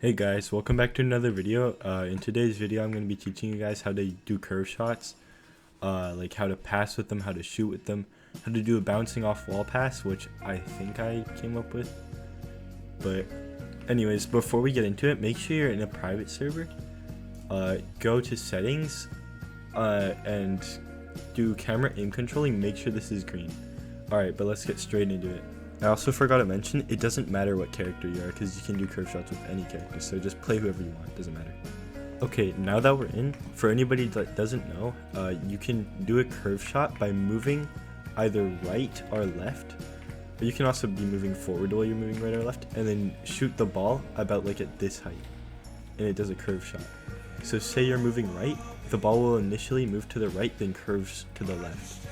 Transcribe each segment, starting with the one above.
Hey guys, welcome back to another video. In today's video I'm going to be teaching you guys how to do curve shots, like how to pass with them, how to shoot with them, how to do a bouncing off wall pass, which I think I came up with. But anyways, before we get into it, make sure you're in a private server. Go to settings and do camera aim controlling. Make sure this is green. Alright, but let's get straight into it. I also forgot to mention, it doesn't matter what character you are because you can do curve shots with any character, so just play whoever you want, doesn't matter. Okay, now that we're in, for anybody that doesn't know, you can do a curve shot by moving either right or left, but you can also be moving forward while you're moving right or left, and then shoot the ball about like at this height, and it does a curve shot. So say you're moving right, the ball will initially move to the right, then curves to the left.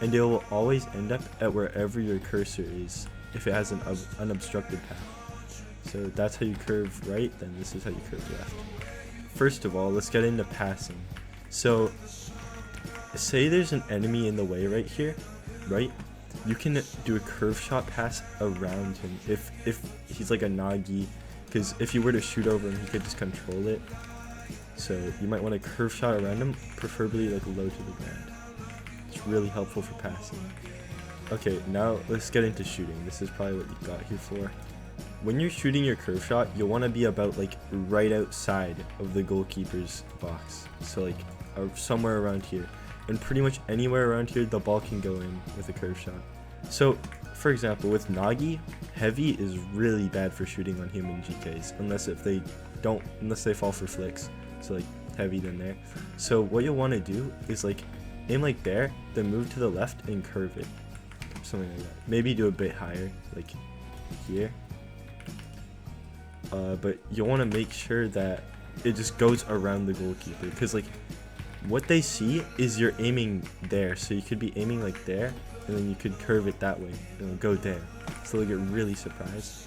And it will always end up at wherever your cursor is if it has an unobstructed path. So that's how you curve right, then this is how you curve left. First of all, let's get into passing. So say there's an enemy in the way right here, right? You can do a curve shot pass around him if he's like a Nagi, because if you were to shoot over him, he could just control it. So you might want to curve shot around him, preferably like low to the ground. It's really helpful for passing. Okay, now let's get into shooting. This is probably what you got here for. When you're shooting your curve shot, you'll want to be about like right outside of the goalkeeper's box. So like somewhere around here. And pretty much anywhere around here, the ball can go in with a curve shot. So for example, with Nagi, heavy is really bad for shooting on human GKs unless they fall for flicks. So like heavy then there. So what you'll want to do is like aim like there, then move to the left and curve it. Something like that. Maybe do a bit higher, like here. But you'll want to make sure that it just goes around the goalkeeper. Because like, what they see is you're aiming there. So you could be aiming like there, and then you could curve it that way, and it'll go there. So they'll get really surprised.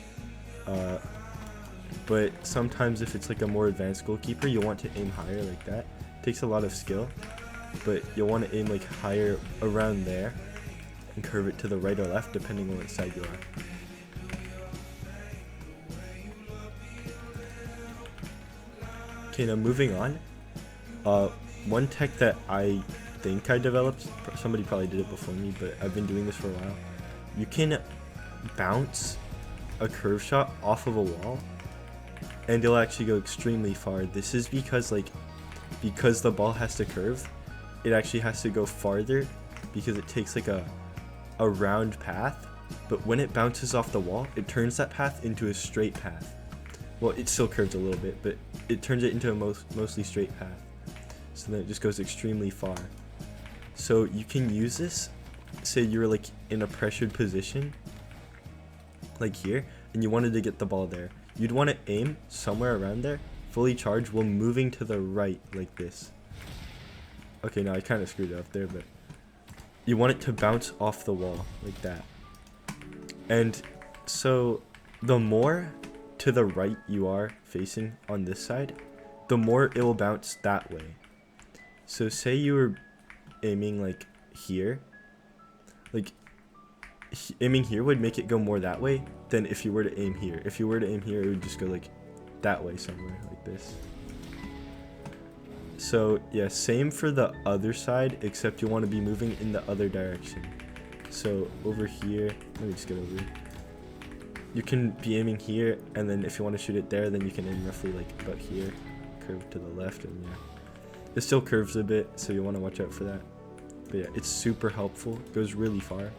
But sometimes if it's like a more advanced goalkeeper, you'll want to aim higher like that. It takes a lot of skill. But you'll want to aim like higher around there and curve it to the right or left depending on which side you are. Okay, now moving on. One tech that I think I developed, somebody probably did it before me, but I've been doing this for a while. You can bounce a curve shot off of a wall and it'll actually go extremely far. This is because the ball has to curve, it actually has to go farther because it takes like a round path, but when it bounces off the wall, it turns that path into a straight path. Well, it still curves a little bit, but it turns it into a mostly straight path. So then it just goes extremely far. So you can use this, say you're like in a pressured position, like here, and you wanted to get the ball there. You'd want to aim somewhere around there, fully charged, while moving to the right like this. Okay, now I kind of screwed it up there, but you want it to bounce off the wall like that. And so the more to the right you are facing on this side, the more it will bounce that way. So say you were aiming like here, like aiming here would make it go more that way than if you were to aim here. If you were to aim here, it would just go like that way somewhere like this. So yeah, same for the other side, except you want to be moving in the other direction. So over here, let me just get over here. You can be aiming here, and then if you want to shoot it there, then you can aim roughly like about here, curve to the left, and yeah. It still curves a bit, so you want to watch out for that. But yeah, it's super helpful, it goes really far.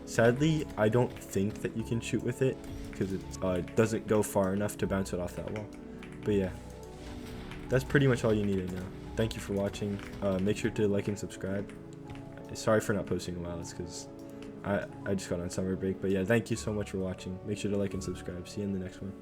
Sadly, I don't think that you can shoot with it, because it doesn't go far enough to bounce it off that wall. But yeah, that's pretty much all you need to know. Thank you for watching. Make sure to like and subscribe. Sorry for not posting in a while. It's because I just got on summer break. But yeah, thank you so much for watching. Make sure to like and subscribe. See you in the next one.